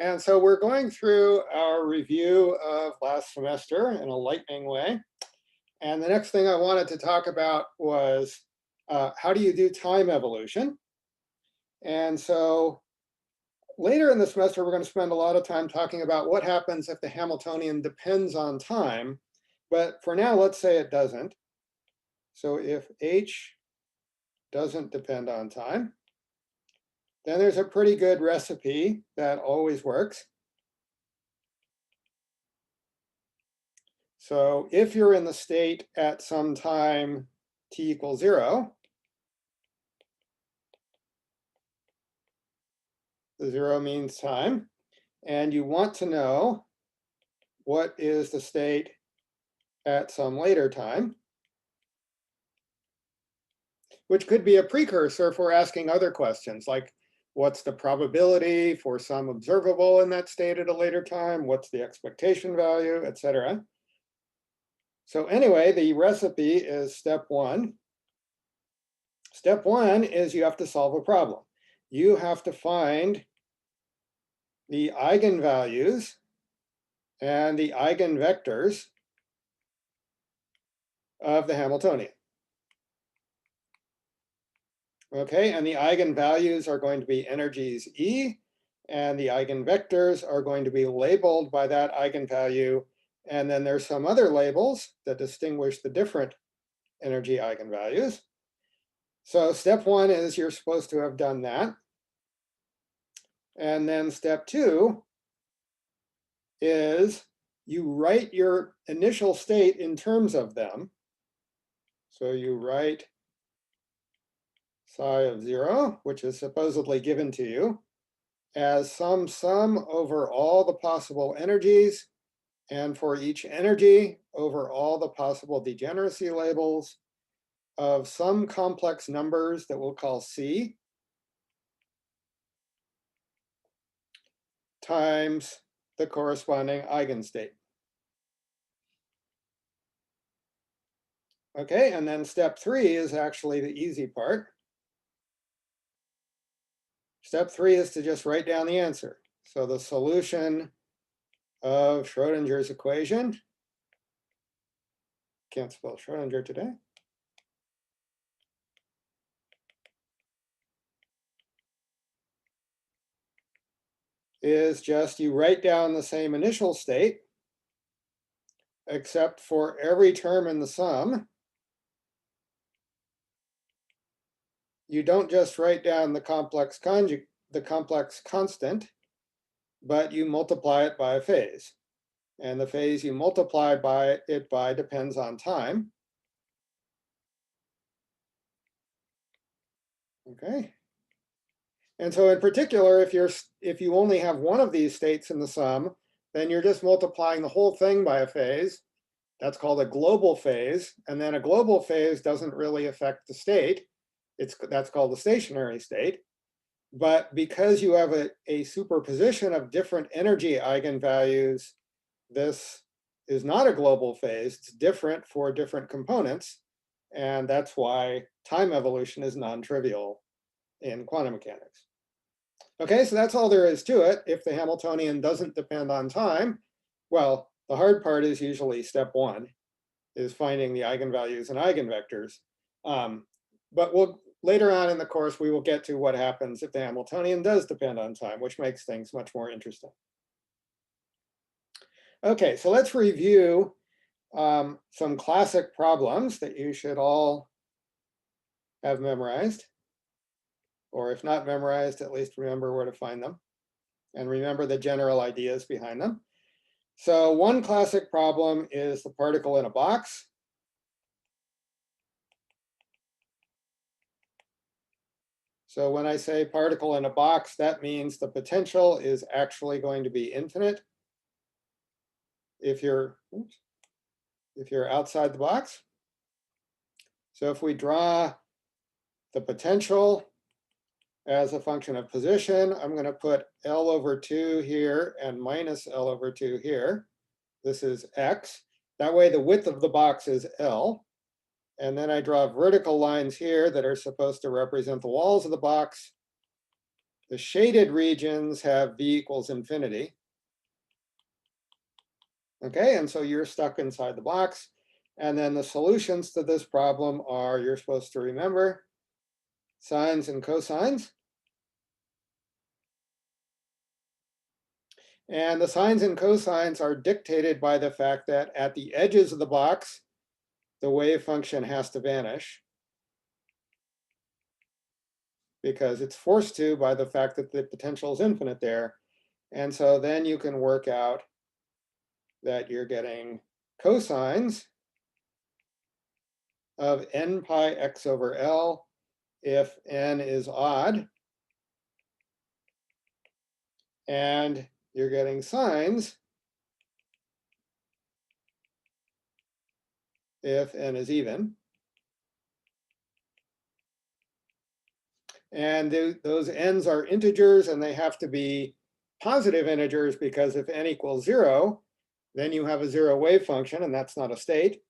And so we're going through our review of last semester in a lightning way. And the next thing I wanted to talk about was how do you do time evolution? And so later in the semester, we're going to spend a lot of time talking about what happens if the Hamiltonian depends on time. But for now, let's say it doesn't. So if H doesn't depend on time, then there's a pretty good recipe that always works. So if you're in the state at some time t equals 0, the 0 means time, and you want to know what is the state at some later time, which could be a precursor for asking other questions like, what's the probability for some observable in that state at a later time? What's the expectation value, etc. So anyway, the recipe is step 1. Step 1 is you have to solve a problem. You have to find the eigenvalues and the eigenvectors of the Hamiltonian. Okay, and the eigenvalues are going to be energies E, and the eigenvectors are going to be labeled by that eigenvalue. And then there's some other labels that distinguish the different energy eigenvalues. So step 1 is you're supposed to have done that. And then step 2 is you write your initial state in terms of them. So you write psi of 0, which is supposedly given to you, as some sum over all the possible energies, and for each energy over all the possible degeneracy labels of some complex numbers that we'll call C times the corresponding eigenstate. Okay, and then step 3 is actually the easy part. Step 3 is to just write down the answer. So the solution of Schrodinger's equation, can't spell Schrodinger today, is just you write down the same initial state, except for every term in the sum, you don't just write down the complex constant, but you multiply it by a phase. And the phase you multiply it by depends on time. Okay. And so in particular, if you only have one of these states in the sum, then you're just multiplying the whole thing by a phase. That's called a global phase. And then a global phase doesn't really affect the state. That's called the stationary state. But because you have a superposition of different energy eigenvalues, this is not a global phase. It's different for different components. And that's why time evolution is non-trivial in quantum mechanics. Okay, so that's all there is to it. If the Hamiltonian doesn't depend on time, well, the hard part is usually step 1, is finding the eigenvalues and eigenvectors. But later on in the course, we will get to what happens if the Hamiltonian does depend on time, which makes things much more interesting. Okay, so let's review some classic problems that you should all have memorized. Or if not memorized, at least remember where to find them. And remember the general ideas behind them. So one classic problem is the particle in a box. So when I say particle in a box, that means the potential is actually going to be infinite if you're outside the box. So if we draw the potential as a function of position, I'm going to put L over 2 here and minus L over 2 here. This is X. That way the width of the box is L. And then I draw vertical lines here that are supposed to represent the walls of the box. The shaded regions have v equals infinity. Okay, and so you're stuck inside the box. And then the solutions to this problem are, you're supposed to remember, sines and cosines. And the sines and cosines are dictated by the fact that at the edges of the box, the wave function has to vanish, because it's forced to by the fact that the potential is infinite there. And so then you can work out that you're getting cosines of n pi x over L if n is odd. And you're getting sines if n is even. And those n's are integers, and they have to be positive integers, because if n equals 0, then you have a 0 wave function, and that's not a state.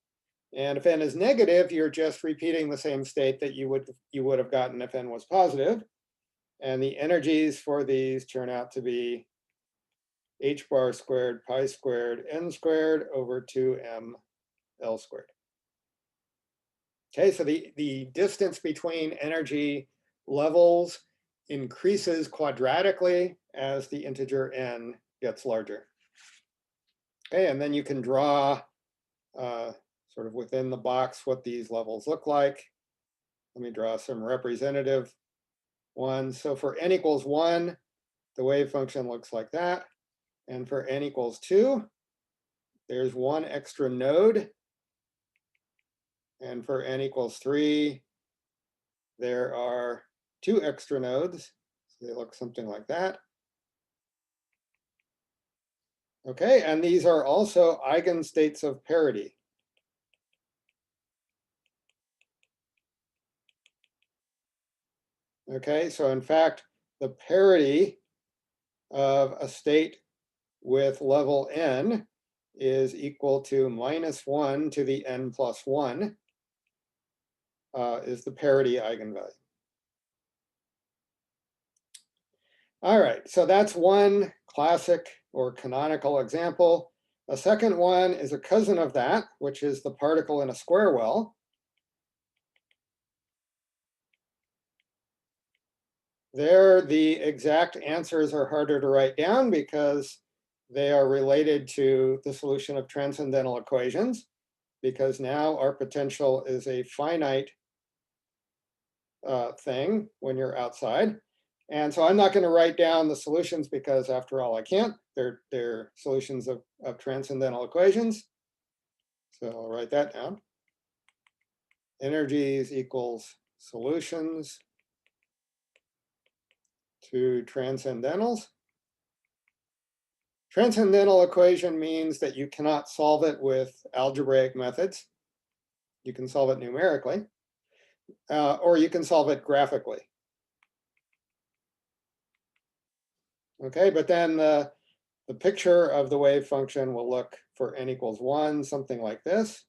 And if n is negative, you're just repeating the same state that you would have gotten if n was positive. And the energies for these turn out to be h bar squared pi squared n squared over 2m L squared. Okay, so the distance between energy levels increases quadratically as the integer n gets larger. Okay, and then you can draw sort of within the box what these levels look like. Let me draw some representative ones. So for n equals 1, the wave function looks like that. And for n equals 2, there's one extra node. And for n equals 3, there are 2 extra nodes. So they look something like that. Okay, and these are also eigenstates of parity. Okay, so in fact, the parity of a state with level n is equal to -1 to the n plus 1 is the parity eigenvalue. All right, so that's one classic or canonical example. A second one is a cousin of that, which is the particle in a square well. There, the exact answers are harder to write down because they are related to the solution of transcendental equations, because now our potential is a finite thing when you're outside. And so I'm not going to write down the solutions, because after all, I can't. They're solutions of transcendental equations. So I'll write that down. Energies equals solutions to transcendentals. Transcendental equation means that you cannot solve it with algebraic methods. You can solve it numerically, or you can solve it graphically. Okay, but then the picture of the wave function will look for n equals 1, something like this.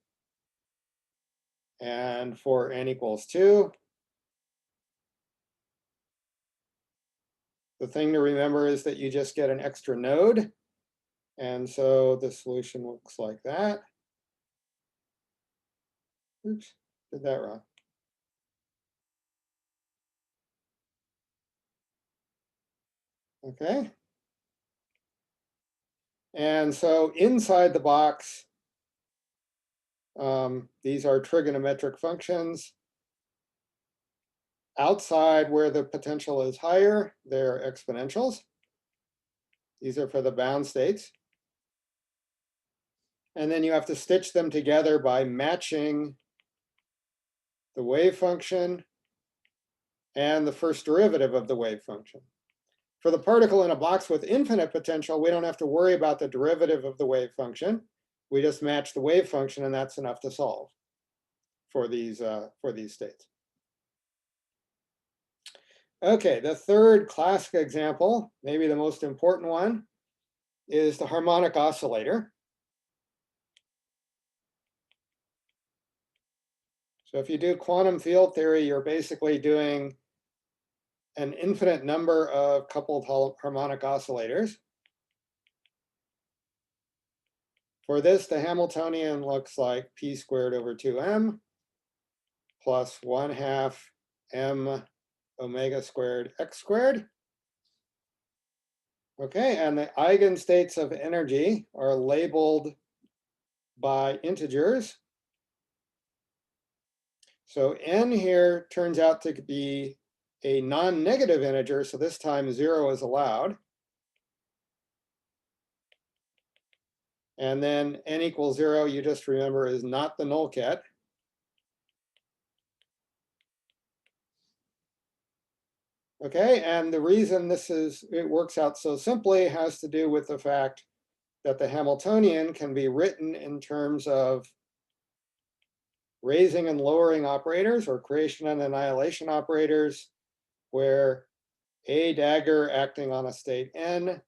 And for n equals 2, the thing to remember is that you just get an extra node. And so the solution looks like that. Oops, did that wrong. Okay. And so inside the box, these are trigonometric functions. Outside, where the potential is higher, they're exponentials. These are for the bound states. And then you have to stitch them together by matching the wave function and the first derivative of the wave function. For the particle in a box with infinite potential, we don't have to worry about the derivative of the wave function. We just match the wave function, and that's enough to solve for these states. Okay, the third classic example, maybe the most important one, is the harmonic oscillator. So if you do quantum field theory, you're basically doing an infinite number of coupled harmonic oscillators. For this, the Hamiltonian looks like p squared over 2m plus 1/2 m omega squared x squared. Okay, and the eigenstates of energy are labeled by integers. So n here turns out to be a non-negative integer, so this time 0 is allowed. And then n equals 0, you just remember, is not the null ket. Okay, and the reason it works out so simply has to do with the fact that the Hamiltonian can be written in terms of raising and lowering operators, or creation and annihilation operators, where a dagger acting on a state n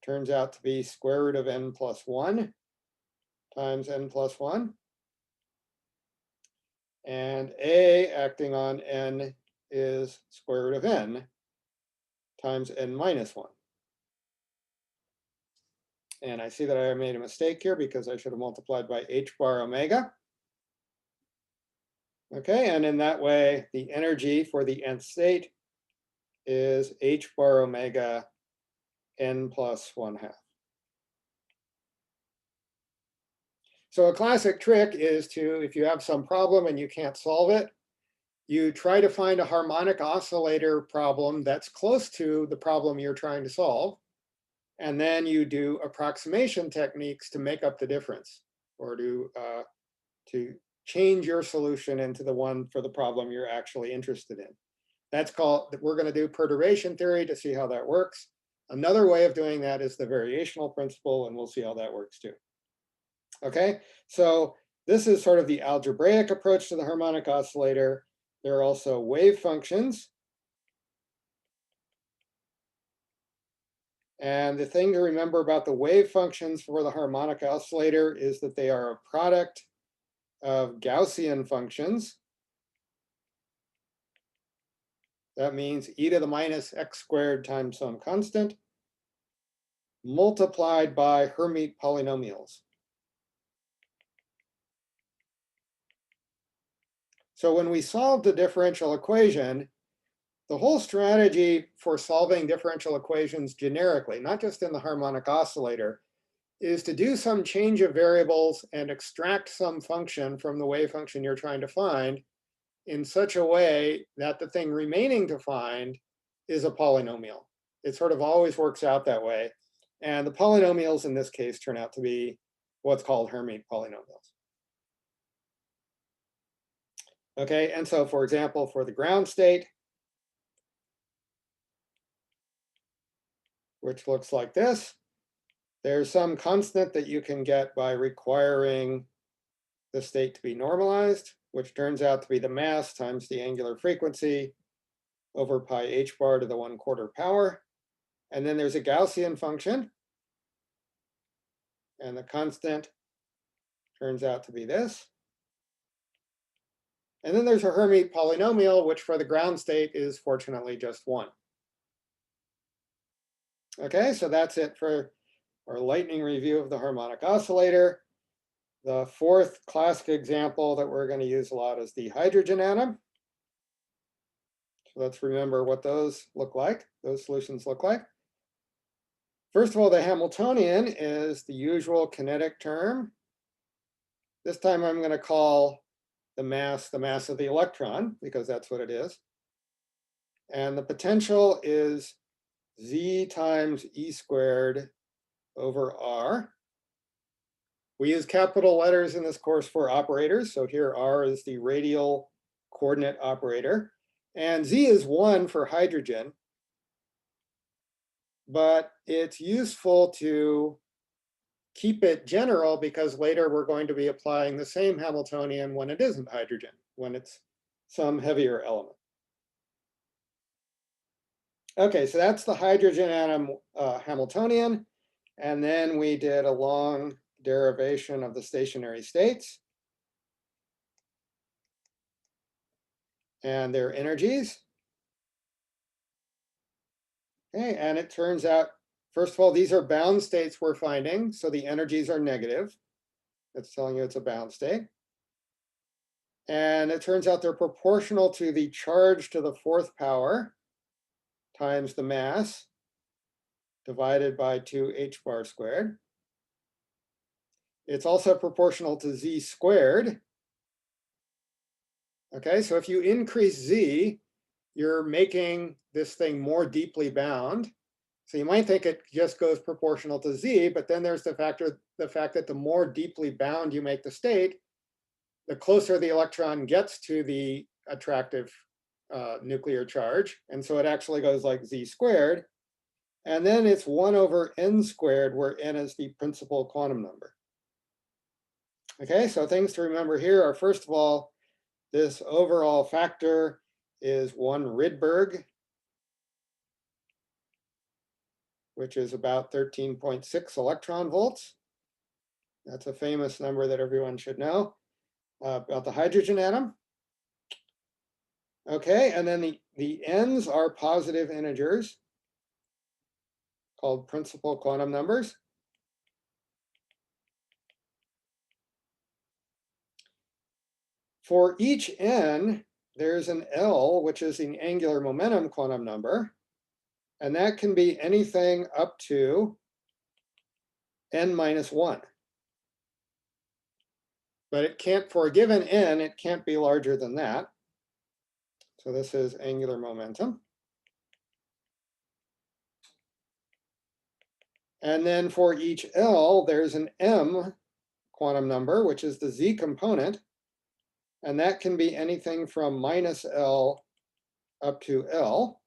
turns out to be square root of n plus 1 times n plus 1. And a acting on n is square root of n times n minus 1. And I see that I made a mistake here because I should have multiplied by h bar omega. Okay, and in that way, the energy for the nth state is h bar omega n plus 1/2. So a classic trick is to, if you have some problem and you can't solve it, you try to find a harmonic oscillator problem that's close to the problem you're trying to solve. And then you do approximation techniques to make up the difference, or to change your solution into the one for the problem you're actually interested in. That's called, we're going to do perturbation theory to see how that works. Another way of doing that is the variational principle, and we'll see how that works too. Okay, so this is sort of the algebraic approach to the harmonic oscillator. There are also wave functions. And the thing to remember about the wave functions for the harmonic oscillator is that they are a product of Gaussian functions. That means e to the minus x squared times some constant multiplied by Hermite polynomials. So when we solve the differential equation, the whole strategy for solving differential equations generically, not just in the harmonic oscillator, is to do some change of variables and extract some function from the wave function you're trying to find in such a way that the thing remaining to find is a polynomial. It sort of always works out that way. And the polynomials in this case turn out to be what's called Hermite polynomials. Okay, and so for example, for the ground state, which looks like this, there's some constant that you can get by requiring the state to be normalized, which turns out to be the mass times the angular frequency over pi h bar to the 1/4 power. And then there's a Gaussian function, and the constant turns out to be this. And then there's a Hermite polynomial, which for the ground state is fortunately just 1. Okay, so that's it for our lightning review of the harmonic oscillator. The fourth classic example that we're going to use a lot is the hydrogen atom. So let's remember what those look like, those solutions look like. First of all, the Hamiltonian is the usual kinetic term. This time I'm going to call the mass of the electron, because that's what it is. And the potential is z times e squared over r. We use capital letters in this course for operators. So here r is the radial coordinate operator. And z is 1 for hydrogen. But it's useful to keep it general because later we're going to be applying the same Hamiltonian when it isn't hydrogen, when it's some heavier element. Okay, so that's the hydrogen atom Hamiltonian. And then we did a long derivation of the stationary states and their energies. Okay, and it turns out, first of all, these are bound states we're finding, so the energies are negative. It's telling you it's a bound state. And it turns out they're proportional to the charge to the fourth power times the mass divided by 2h bar squared. It's also proportional to z squared. Okay, so if you increase z, you're making this thing more deeply bound. So you might think it just goes proportional to z, but then there's the fact that the more deeply bound you make the state, the closer the electron gets to the attractive nuclear charge. And so it actually goes like z squared. And then it's 1 over n squared, where n is the principal quantum number. Okay, so things to remember here are, first of all, this overall factor is 1 Rydberg, which is about 13.6 electron volts. That's a famous number that everyone should know about the hydrogen atom. Okay, and then the n's are positive integers called principal quantum numbers. For each n, there's an L, which is the angular momentum quantum number, and that can be anything up to n minus 1. But it can't, for a given n, it can't be larger than that. So this is angular momentum. And then for each L, there's an M quantum number, which is the Z component. And that can be anything from minus L up to L.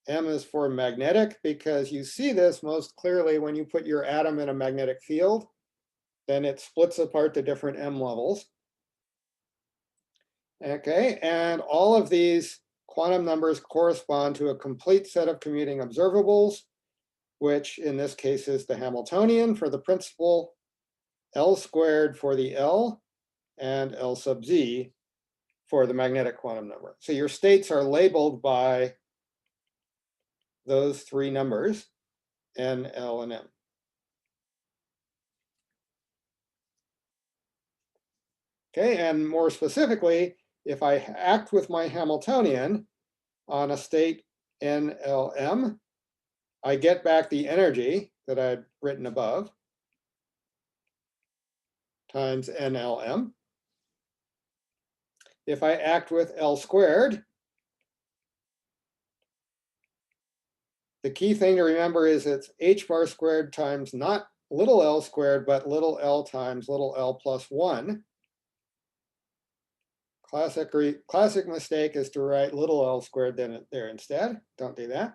M is for magnetic, because you see this most clearly when you put your atom in a magnetic field. Then it splits apart to different M levels. Okay, and all of these quantum numbers correspond to a complete set of commuting observables, which in this case is the Hamiltonian for the principal, L squared for the L, and L sub z for the magnetic quantum number. So your states are labeled by those three numbers, N, L, and M. Okay, and more specifically, if I act with my Hamiltonian on a state NLM, I get back the energy that I'd written above times NLM. If I act with L squared, the key thing to remember is it's h bar squared times not little l squared, but little l times little l plus 1. Classic mistake is to write little l squared there instead. Don't do that.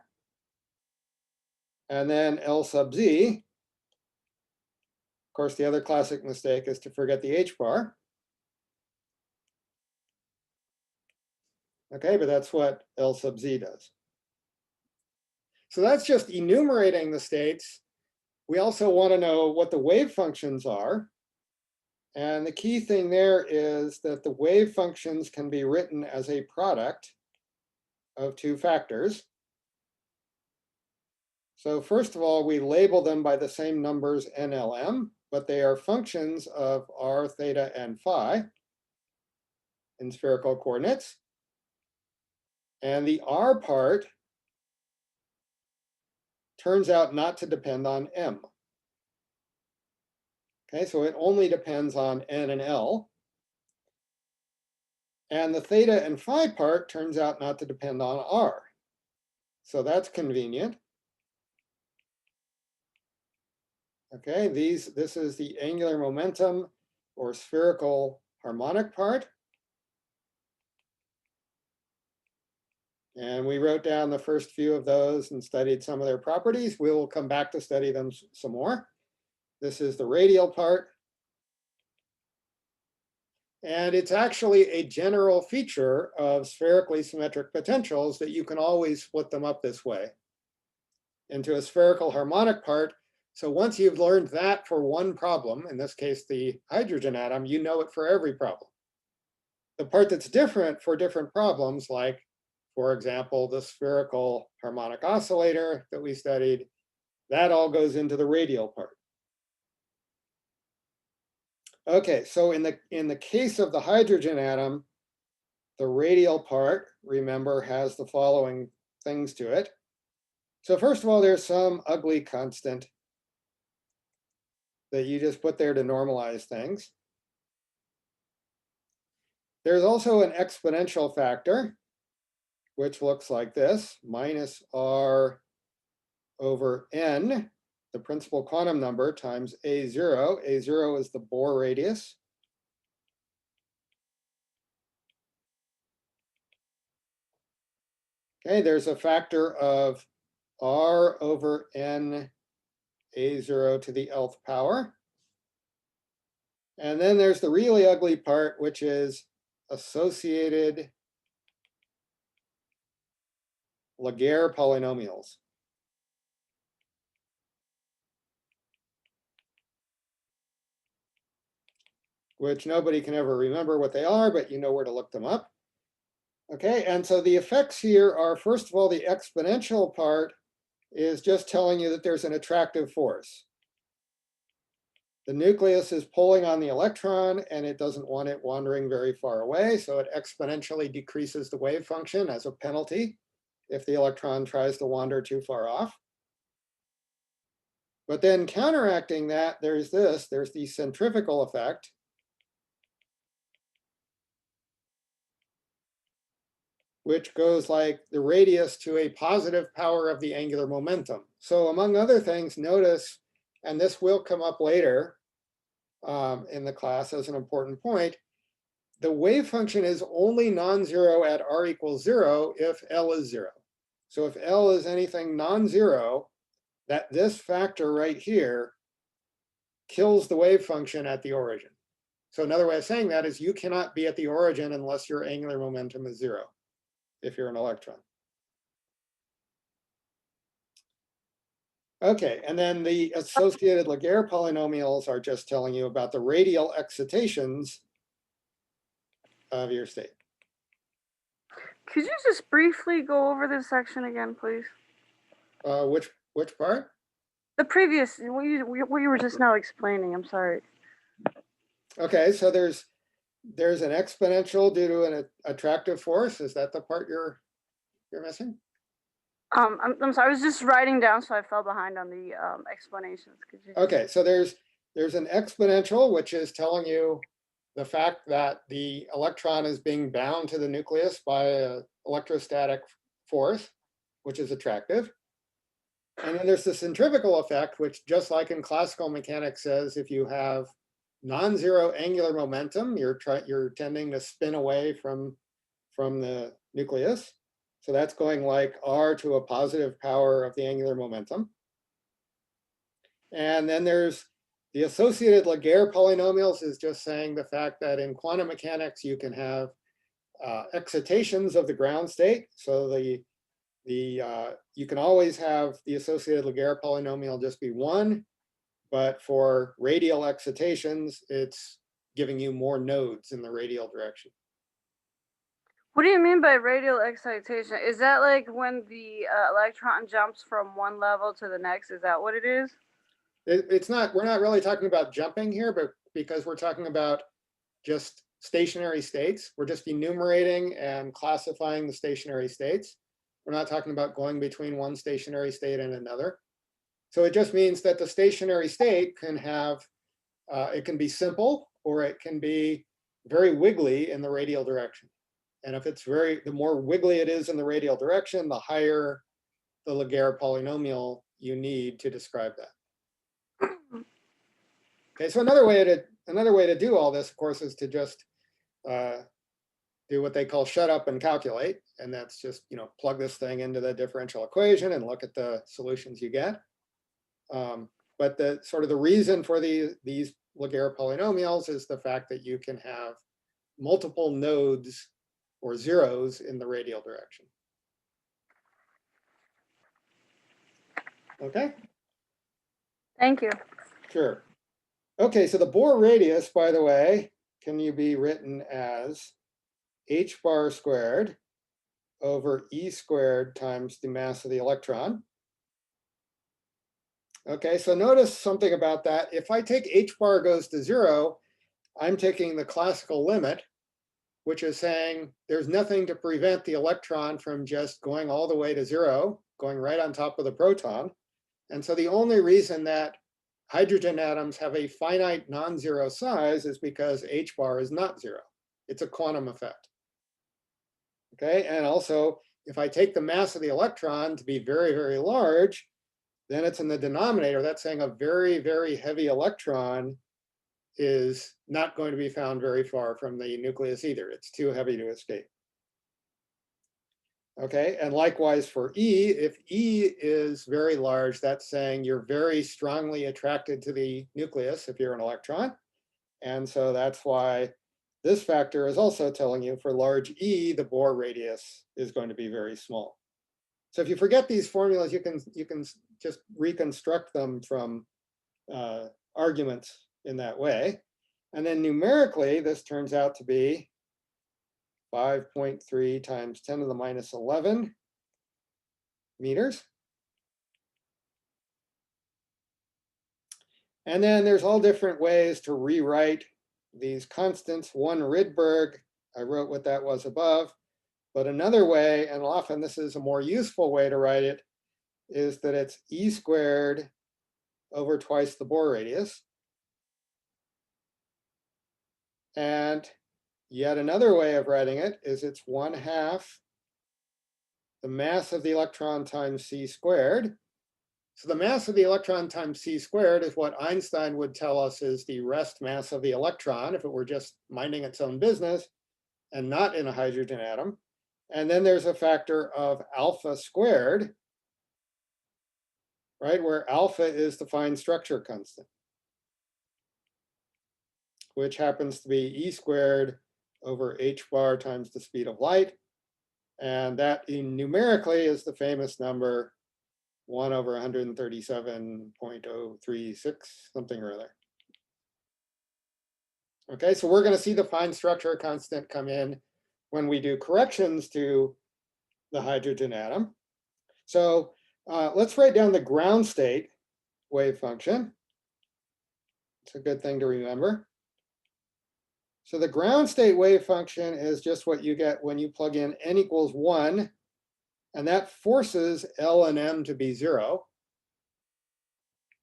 And then L sub z. Of course, the other classic mistake is to forget the h bar. Okay, but that's what L sub z does. So that's just enumerating the states. We also want to know what the wave functions are. And the key thing there is that the wave functions can be written as a product of two factors. So first of all, we label them by the same numbers NLM, but they are functions of r, theta, and phi in spherical coordinates. And the r part turns out not to depend on m. Okay, so it only depends on n and l. And the theta and phi part turns out not to depend on r. So that's convenient. Okay, this is the angular momentum or spherical harmonic part. And we wrote down the first few of those and studied some of their properties. We will come back to study them some more. This is the radial part. And it's actually a general feature of spherically symmetric potentials that you can always split them up this way into a spherical harmonic part. So once you've learned that for one problem, in this case, the hydrogen atom, you know it for every problem. The part that's different for different problems, like For example, the spherical harmonic oscillator that we studied, that all goes into the radial part. Okay, so in the case of the hydrogen atom, the radial part, remember, has the following things to it. So first of all, there's some ugly constant that you just put there to normalize things. There's also an exponential factor, which looks like this, minus r over n, the principal quantum number, times A0. A0 is the Bohr radius. Okay, there's a factor of r over n A0 to the nth power. And then there's the really ugly part, which is associated Laguerre polynomials. Which nobody can ever remember what they are, but you know where to look them up. Okay, and so the effects here are, first of all, the exponential part is just telling you that there's an attractive force. The nucleus is pulling on the electron and it doesn't want it wandering very far away, so it exponentially decreases the wave function as a penalty if the electron tries to wander too far off. But then counteracting that, there's the centrifugal effect, which goes like the radius to a positive power of the angular momentum. So among other things, notice, and this will come up later in the class as an important point, the wave function is only non-zero at r equals 0 if L is 0. So if L is anything non-zero, that this factor right here kills the wave function at the origin. So another way of saying that is you cannot be at the origin unless your angular momentum is 0. If you're an electron. Okay, and then the associated Laguerre polynomials are just telling you about the radial excitations of your state. Could you just briefly go over this section again, please? Which part? The previous, what you were just now explaining, I'm sorry. Okay, so there's an exponential due to an attractive force. Is that the part you're missing? I'm sorry, I was just writing down, so I fell behind on the explanations. Could you Okay, so there's an exponential, which is telling you the fact that the electron is being bound to the nucleus by an electrostatic force, which is attractive. And then there's the centrifugal effect, which just like in classical mechanics says, if you have non-zero angular momentum, you're tending to spin away from the nucleus. So that's going like r to a positive power of the angular momentum. And then there's the associated Laguerre polynomials is just saying the fact that in quantum mechanics, you can have excitations of the ground state. So you can always have the associated Laguerre polynomial just be 1, but for radial excitations, it's giving you more nodes in the radial direction. What do you mean by radial excitation? Is that like when the electron jumps from one level to the next? Is that what it is? It's not, we're not really talking about jumping here, but because we're talking about just stationary states, we're just enumerating and classifying the stationary states. We're not talking about going between one stationary state and another. So it just means that the stationary state can have, it can be simple or it can be very wiggly in the radial direction. And if it's the more wiggly it is in the radial direction, the higher the Laguerre polynomial you need to describe that. Okay, so another way to do all this, of course, is to just do what they call shut up and calculate. And that's just, plug this thing into the differential equation and look at the solutions you get. But the reason for these Laguerre polynomials is the fact that you can have multiple nodes or zeros in the radial direction. Okay? Thank you. Sure. Okay, so the Bohr radius, by the way, can be written as h bar squared over E squared times the mass of the electron. Okay, so notice something about that. If I take h bar goes to 0, I'm taking the classical limit, which is saying there's nothing to prevent the electron from just going all the way to 0, going right on top of the proton. And so the only reason that hydrogen atoms have a finite non-zero size is because h bar is not 0. It's a quantum effect. Okay, and also if I take the mass of the electron to be very, very large, then it's in the denominator. That's saying a very, very heavy electron is not going to be found very far from the nucleus either. It's too heavy to escape. Okay, and likewise for E, if E is very large, that's saying you're very strongly attracted to the nucleus if you're an electron. And so that's why this factor is also telling you for large E, the Bohr radius is going to be very small. So if you forget these formulas, you can just reconstruct them from arguments in that way. And then numerically, this turns out to be 5.3 times 10 to the minus 11 meters. And then there's all different ways to rewrite these constants. One Rydberg, I wrote what that was above. But another way, and often this is a more useful way to write it, is that it's E squared over twice the Bohr radius. And yet another way of writing it is it's 1/2 the mass of the electron times c squared. So the mass of the electron times c squared is what Einstein would tell us is the rest mass of the electron if it were just minding its own business and not in a hydrogen atom. And then there's a factor of alpha squared, right, where alpha is the fine structure constant, which happens to be E squared over h bar times the speed of light. And that numerically is the famous number 1 over 137.036, something or other. Okay, so we're going to see the fine structure constant come in when we do corrections to the hydrogen atom. So let's write down the ground state wave function. It's a good thing to remember. So the ground state wave function is just what you get when you plug in n equals 1, and that forces L and M to be 0.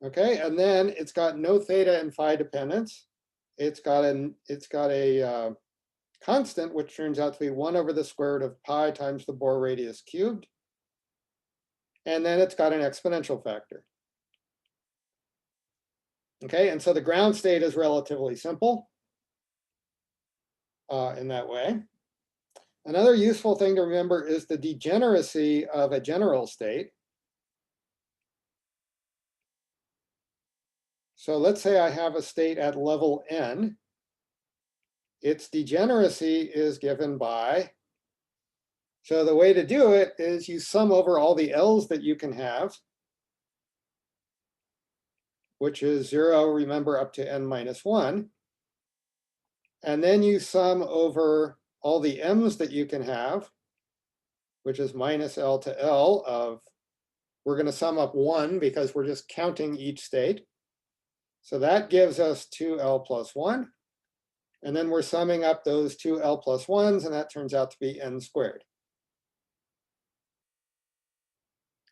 Okay, and then it's got no theta and phi dependence. It's got a constant, which turns out to be 1 over the square root of pi times the Bohr radius cubed. And then it's got an exponential factor. Okay, and so the ground state is relatively simple in that way. Another useful thing to remember is the degeneracy of a general state. So let's say I have a state at level n. Its degeneracy is given by, so the way to do it is you sum over all the L's that you can have, which is 0, remember, up to n minus 1. And then you sum over all the M's that you can have, which is minus L to L of, we're going to sum up 1 because we're just counting each state. So that gives us 2L plus 1. And then we're summing up those 2L plus 1s, and that turns out to be n squared.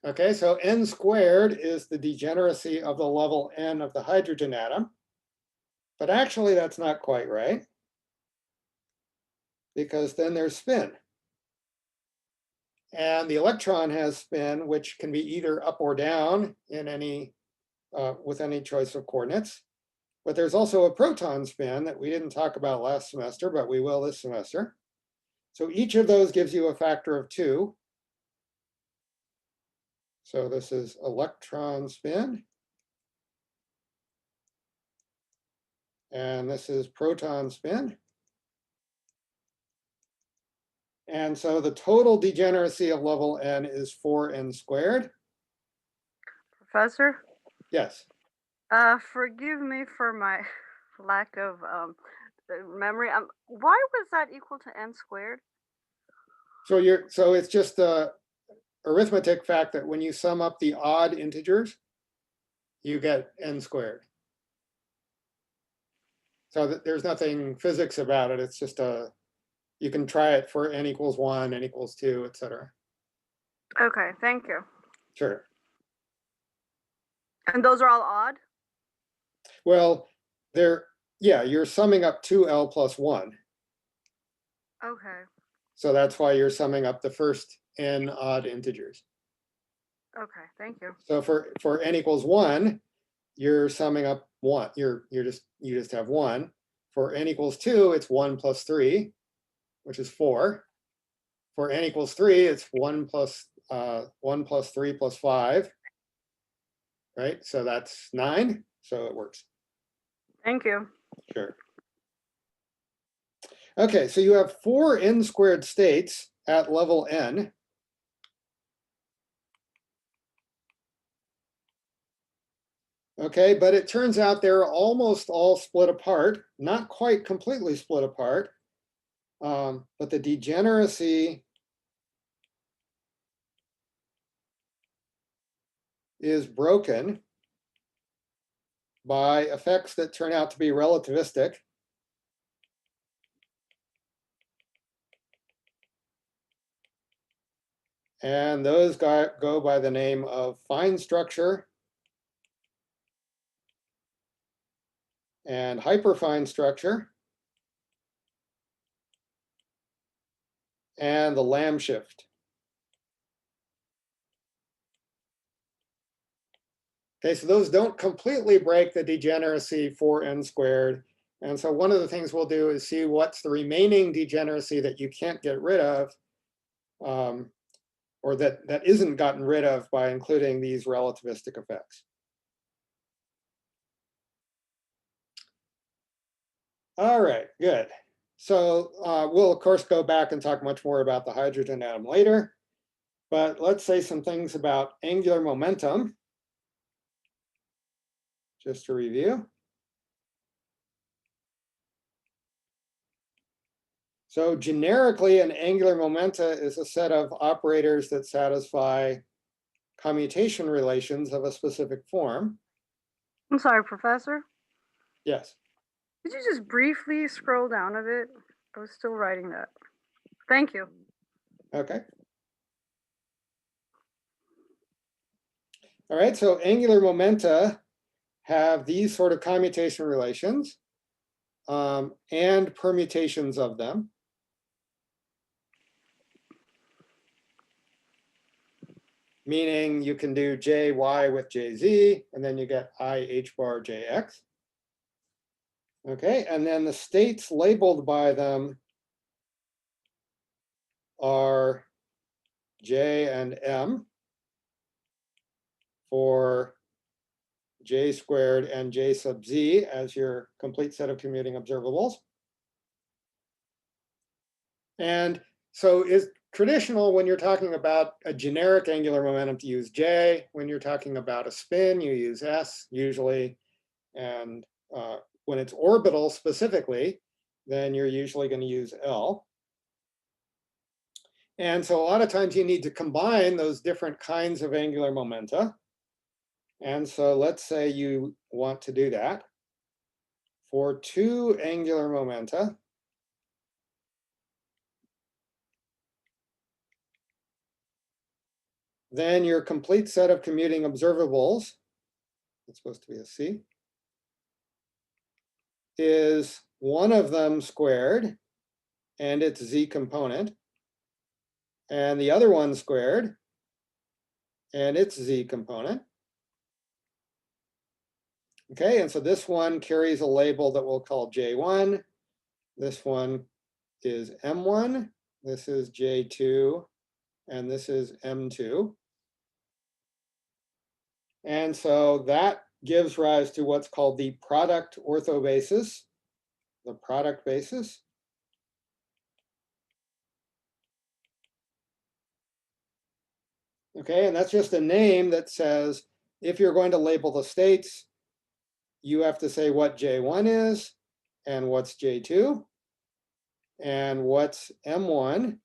Okay, so n squared is the degeneracy of the level n of the hydrogen atom. But actually, that's not quite right, because then there's spin. And the electron has spin, which can be either up or down in any with any choice of coordinates. But there's also a proton spin that we didn't talk about last semester, but we will this semester. So each of those gives you a factor of 2. So this is electron spin. And this is proton spin. And so the total degeneracy of level n is 4n squared. Professor? Yes. Forgive me for my lack of memory. Why was that equal to n squared? So it's just the arithmetic fact that when you sum up the odd integers, you get n squared. So there's nothing physics about it. It's just you can try it for n equals 1, n equals 2, etc. Okay, thank you. Sure. And those are all odd? Well, you're summing up 2l plus 1. Okay. So that's why you're summing up the first n odd integers. Okay, thank you. So for n equals 1, you're summing up 1. You just have 1. For n equals 2, it's 1 plus 3, which is 4. For n equals 3, it's 1 plus 3 plus 5. Right? So that's 9. So it works. Thank you. Sure. Okay, so you have 4 n squared states at level n. Okay, but it turns out they're almost all split apart, not quite completely split apart, but the degeneracy is broken by effects that turn out to be relativistic. And those go by the name of fine structure and hyperfine structure and the Lamb shift. Okay, so those don't completely break the degeneracy for n squared. And so one of the things we'll do is see what's the remaining degeneracy that you can't get rid of, or that isn't gotten rid of by including these relativistic effects. All right, good. So we'll of course go back and talk much more about the hydrogen atom later, but let's say some things about angular momentum, just to review. So generically, an angular momenta is a set of operators that satisfy commutation relations of a specific form. I'm sorry, Professor. Yes. Could you just briefly scroll down a bit? I was still writing that. Thank you. Okay. All right, so angular momenta have these sort of commutation relations and permutations of them. Meaning you can do jy with jz, and then you get I h bar jx. Okay, and then the states labeled by them are j and m for j squared and j sub z as your complete set of commuting observables. And so is traditional when you're talking about a generic angular momentum to use j. When you're talking about a spin, you use s usually. And when it's orbital specifically, then you're usually going to use L. And so a lot of times you need to combine those different kinds of angular momenta. And so let's say you want to do that for 2 angular momenta. Then your complete set of commuting observables, it's supposed to be a C, is one of them squared and its Z component, and the other one squared and its Z component. Okay, and so this one carries a label that we'll call J1. This one is M1. This is J2. And this is M2. And so that gives rise to what's called the product orthobasis, the product basis. Okay, and that's just a name that says if you're going to label the states, you have to say what J1 is and what's J2 and what's M1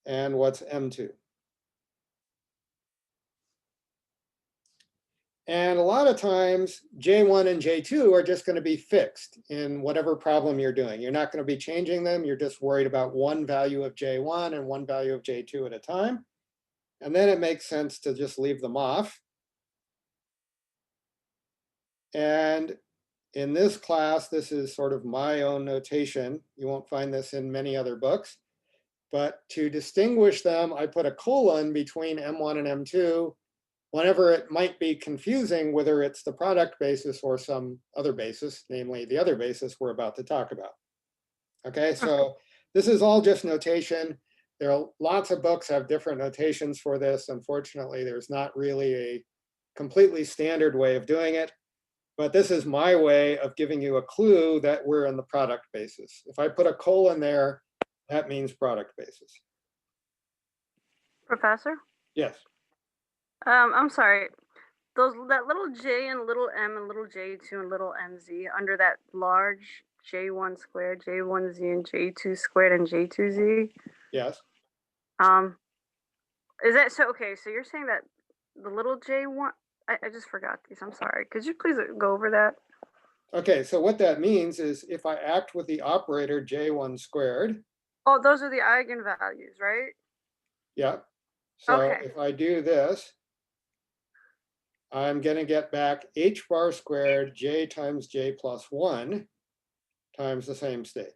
and what's M2. And a lot of times, J1 and J2 are just going to be fixed in whatever problem you're doing. You're not going to be changing them. You're just worried about one value of J1 and one value of J2 at a time. And then it makes sense to just leave them off. And in this class, this is sort of my own notation. You won't find this in many other books. But to distinguish them, I put a colon between M1 and M2 whenever it might be confusing whether it's the product basis or some other basis, namely the other basis we're about to talk about. Okay, so this is all just notation. There are lots of books have different notations for this. Unfortunately, there's not really a completely standard way of doing it, but this is my way of giving you a clue that we're in the product basis. If I put a colon there, that means product basis. Professor? Yes. I'm sorry. That little J and little M and little J2 and little MZ under that large J1 squared, J1Z and J2 squared and J2Z. Yes. Is that so? Okay, so you're saying that the little J1, I just forgot these. I'm sorry. Could you please go over that? Okay, so what that means is if I act with the operator J1 squared. Oh, those are the eigenvalues, right? Yeah. So Okay. if I do this, I'm going to get back h bar squared j times j plus 1 times the same state.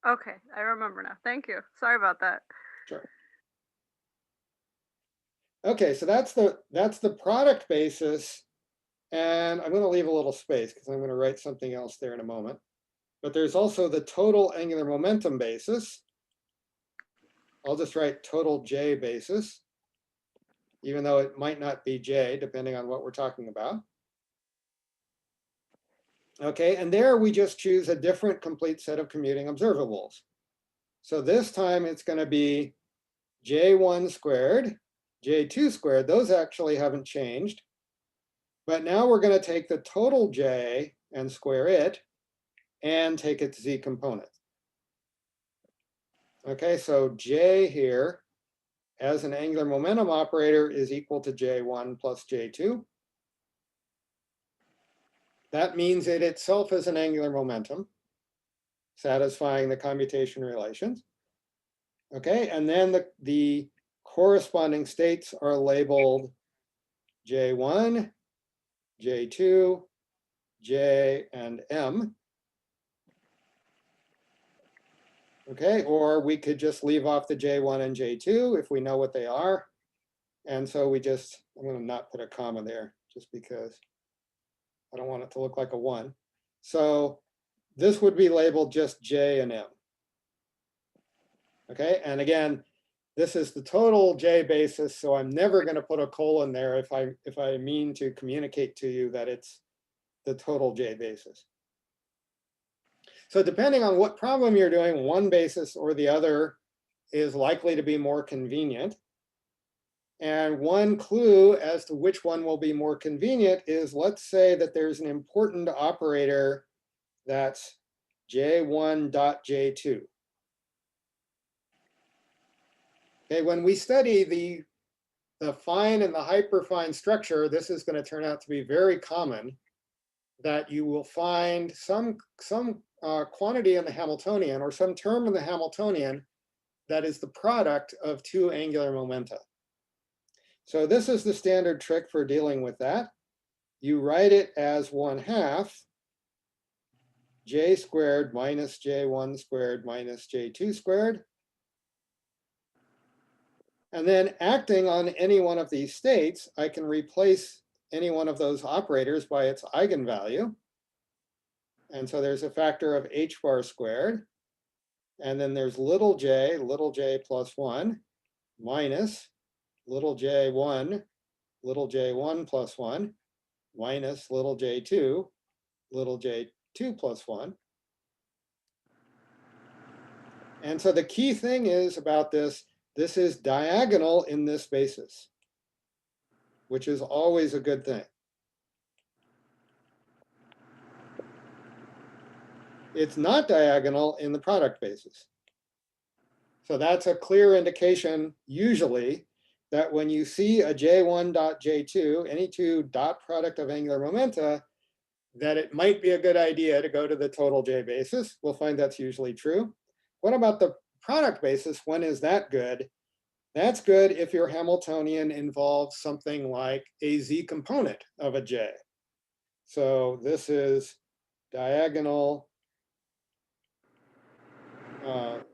Okay, I remember now. Thank you. Sorry about that. Sure. Okay, so that's the product basis, and I'm going to leave a little space because I'm going to write something else there in a moment. But there's also the total angular momentum basis. I'll just write total J basis, even though it might not be J, depending on what we're talking about. Okay, and there we just choose a different complete set of commuting observables. So this time it's going to be J1 squared, J2 squared. Those actually haven't changed. But now we're going to take the total J and square it and take its Z component. Okay, so J here as an angular momentum operator is equal to J1 plus J2. That means it itself is an angular momentum, satisfying the commutation relations. Okay, and then the corresponding states are labeled J1, J2, J, and M. Okay, or we could just leave off the J1 and J2 if we know what they are. And so we just, I'm going to not put a comma there just because I don't want it to look like a 1. So this would be labeled just J and M. Okay, and again, this is the total J basis, so I'm never going to put a colon there if I mean to communicate to you that it's the total J basis. So depending on what problem you're doing, one basis or the other is likely to be more convenient. And one clue as to which one will be more convenient is, let's say that there's an important operator that's J1.J2. Okay, when we study the fine and the hyperfine structure, this is going to turn out to be very common, that you will find some quantity in the Hamiltonian or some term in the Hamiltonian that is the product of two angular momenta. So this is the standard trick for dealing with that. You write it as 1/2 J squared minus J1 squared minus J2 squared. And then acting on any one of these states, I can replace any one of those operators by its eigenvalue. And so there's a factor of h bar squared. And then there's little j plus 1 minus little j1 plus 1 minus little j2 plus 1. And so the key thing is about this is diagonal in this basis, which is always a good thing. It's not diagonal in the product basis. So that's a clear indication, usually, that when you see a J1 dot J2, any two dot product of angular momenta, that it might be a good idea to go to the total J basis. We'll find that's usually true. What about the product basis? When is that good? That's good if your Hamiltonian involves something like a Z component of a J. So this is diagonal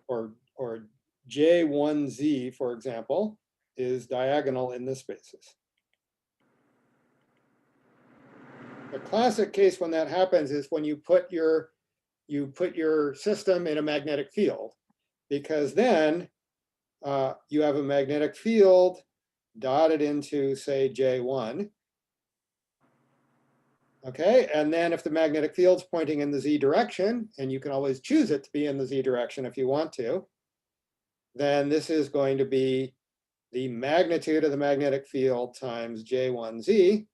or J1Z, for example, is diagonal in this basis. The classic case when that happens is when you put your system in a magnetic field, because then you have a magnetic field dotted into, say, J1. Okay, and then if the magnetic field's pointing in the Z direction, and you can always choose it to be in the Z direction if you want to, then this is going to be the magnitude of the magnetic field times J1Z.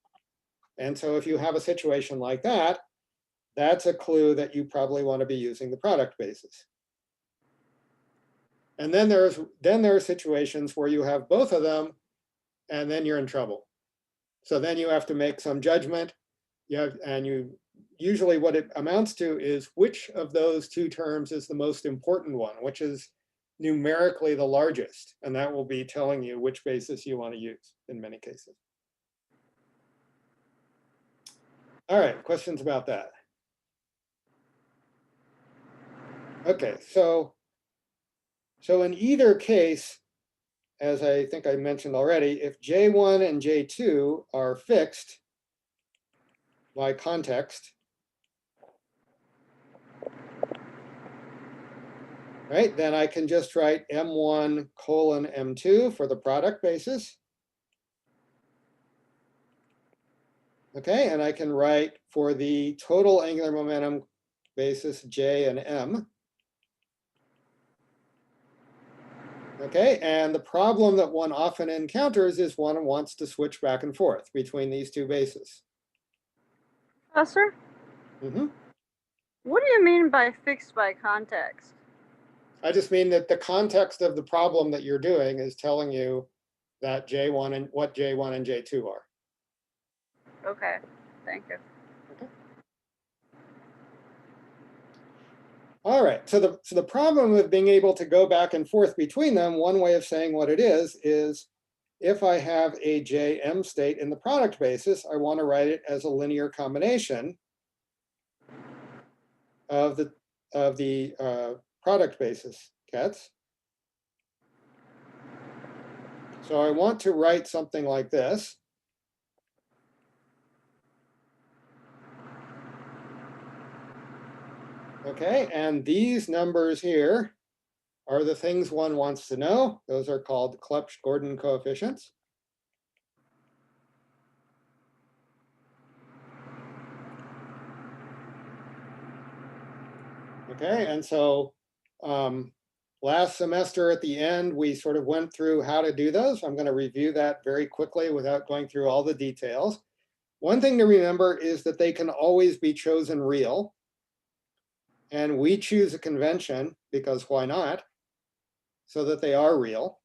And so if you have a situation like that, that's a clue that you probably want to be using the product basis. And then there are situations where you have both of them, and then you're in trouble. So then you have to make some judgment. Usually what it amounts to is which of those two terms is the most important one, which is numerically the largest, and that will be telling you which basis you want to use in many cases. All right, questions about that? Okay, so in either case, as I think I mentioned already, if J1 and J2 are fixed by context, right, then I can just write M1 colon M2 for the product basis. Okay, and I can write for the total angular momentum basis J and M. Okay, and the problem that one often encounters is one wants to switch back and forth between these two bases. Professor? What do you mean by fixed by context? I just mean that the context of the problem that you're doing is telling you that J1 and what J1 and J2 are. Okay, thank you. Okay. All right, so the problem with being able to go back and forth between them, one way of saying what it is if I have a Jm state in the product basis, I want to write it as a linear combination of the product basis kets. So I want to write something like this. Okay, and these numbers here are the things one wants to know. Those are called Clebsch-Gordon coefficients. Okay, and so last semester at the end, we sort of went through how to do those. I'm going to review that very quickly without going through all the details. One thing to remember is that they can always be chosen real. And we choose a convention, because why not, so that they are real.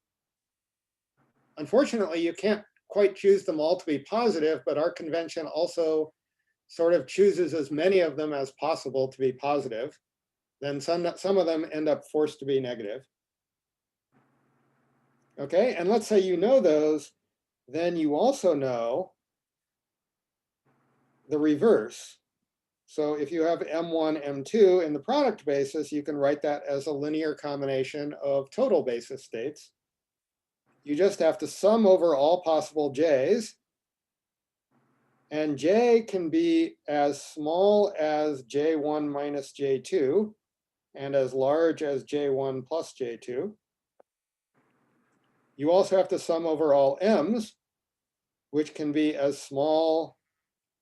Unfortunately, you can't quite choose them all to be positive, but our convention also sort of chooses as many of them as possible to be positive. Then some of them end up forced to be negative. Okay, and let's say you know those, then you also know the reverse. So if you have M1, M2 in the product basis, you can write that as a linear combination of total basis states. You just have to sum over all possible J's. And J can be as small as J1 minus J2 and as large as J1 plus J2. You also have to sum over all M's, which can be as small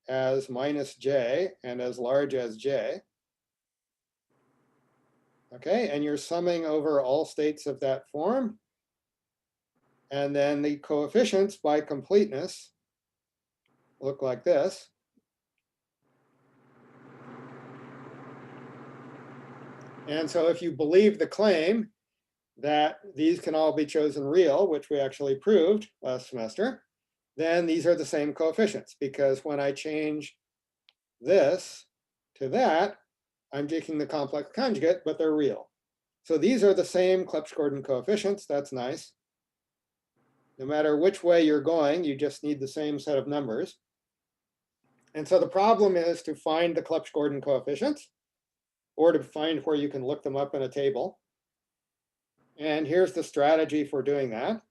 as minus J and as large as J. Okay, and you're summing over all states of that form. And then the coefficients by completeness look like this. And so if you believe the claim that these can all be chosen real, which we actually proved last semester, then these are the same coefficients, because when I change this to that, I'm taking the complex conjugate, but they're real. So these are the same Clebsch-Gordon coefficients. That's nice. No matter which way you're going, you just need the same set of numbers. And so the problem is to find the Clebsch-Gordon coefficients, or to find where you can look them up in a table. And here's the strategy for doing that.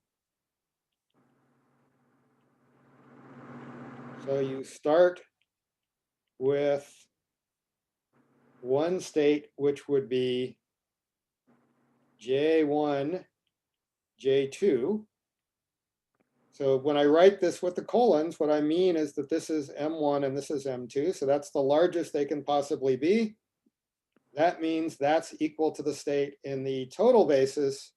So you start with one state, which would be J1, J2. So when I write this with the colons, what I mean is that this is M1 and this is M2. So that's the largest they can possibly be. That means that's equal to the state in the total basis,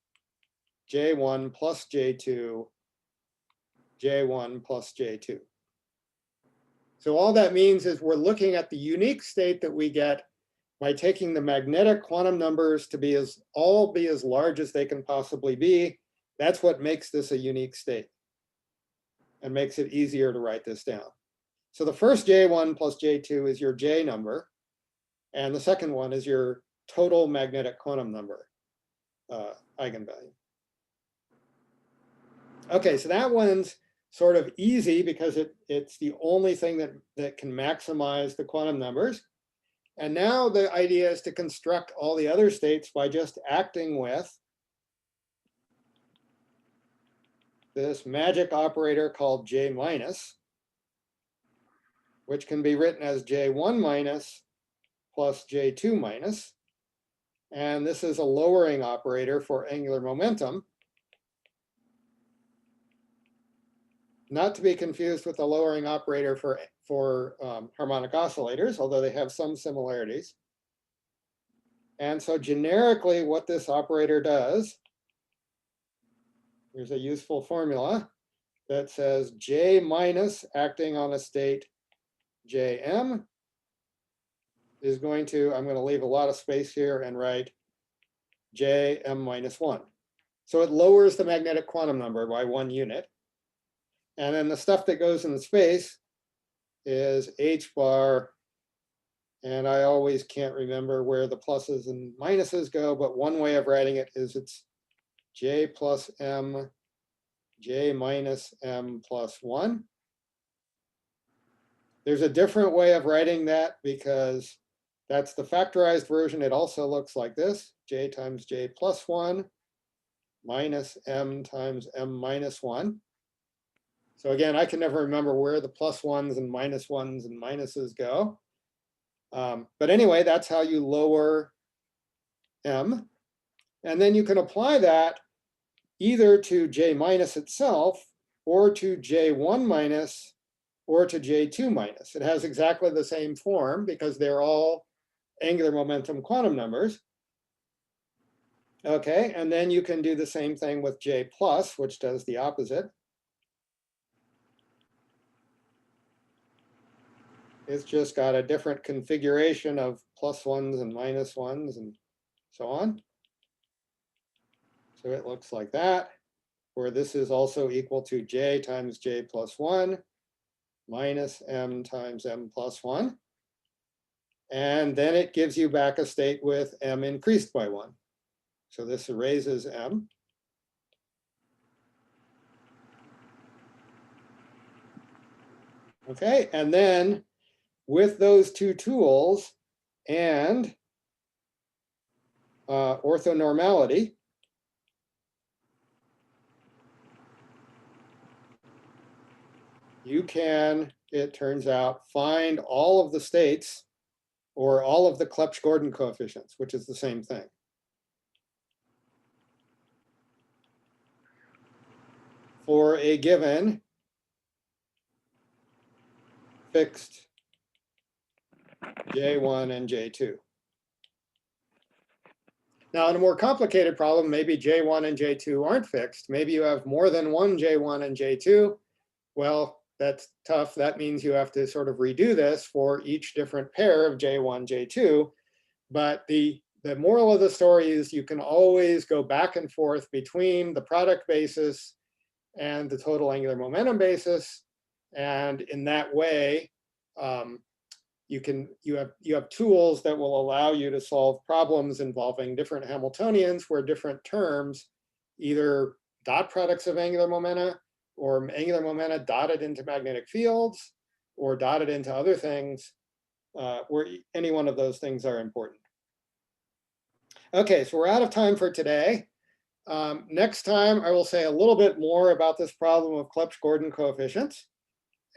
J1 plus J2, J1 plus J2. So all that means is we're looking at the unique state that we get by taking the magnetic quantum numbers to be as large as they can possibly be. That's what makes this a unique state and makes it easier to write this down. So the first J1 plus J2 is your J number, and the second one is your total magnetic quantum number eigenvalue. Okay, so that one's sort of easy because it's the only thing that can maximize the quantum numbers. And now the idea is to construct all the other states by just acting with this magic operator called J minus, which can be written as J1 minus plus J2 minus. And this is a lowering operator for angular momentum. Not to be confused with the lowering operator for harmonic oscillators, although they have some similarities. And so generically what this operator does, here's a useful formula that says J minus acting on a state Jm is going to, I'm going to leave a lot of space here and write Jm minus 1. So it lowers the magnetic quantum number by 1 unit. And then the stuff that goes in the space is H bar, and I always can't remember where the pluses and minuses go, but one way of writing it is it's J plus M, J minus M plus 1. There's a different way of writing that because that's the factorized version. It also looks like this, J times J plus 1 minus M times M minus 1. So again, I can never remember where the plus ones and minuses go. But anyway, that's how you lower M. And then you can apply that either to J minus itself or to J1 minus or to J2 minus. It has exactly the same form because they're all angular momentum quantum numbers. Okay, and then you can do the same thing with J plus, which does the opposite. It's just got a different configuration of plus ones and minus ones and so on. So it looks like that, where this is also equal to J times J plus 1 minus M times M plus 1. And then it gives you back a state with M increased by 1. So this erases M. Okay, and then with those two tools and orthonormality, you can, it turns out, find all of the states or all of the Clebsch-Gordon coefficients, which is the same thing. For a given fixed J1 and J2. Now, in a more complicated problem, maybe J1 and J2 aren't fixed. Maybe you have more than one J1 and J2. Well, that's tough. That means you have to sort of redo this for each different pair of J1, J2. But the the moral of the story is you can always go back and forth between the product basis and the total angular momentum basis. And in that way, you have tools that will allow you to solve problems involving different Hamiltonians where different terms, either dot products of angular momenta or angular momenta dotted into magnetic fields or dotted into other things, where any one of those things are important. Okay, so we're out of time for today. Next time, I will say a little bit more about this problem of Clebsch-Gordon coefficients.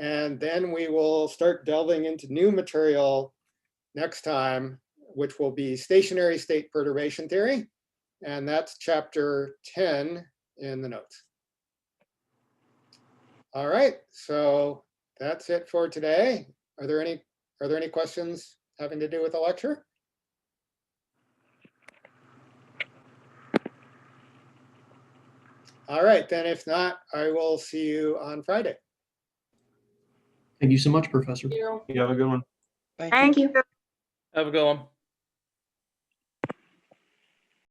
And then we will start delving into new material next time, which will be stationary state perturbation theory. And that's chapter 10 in the notes. All right, so that's it for today. Are there any questions having to do with the lecture? All right, then if not, I will see you on Friday. Thank you so much, Professor. You have a good one. Thank you. Have a good one.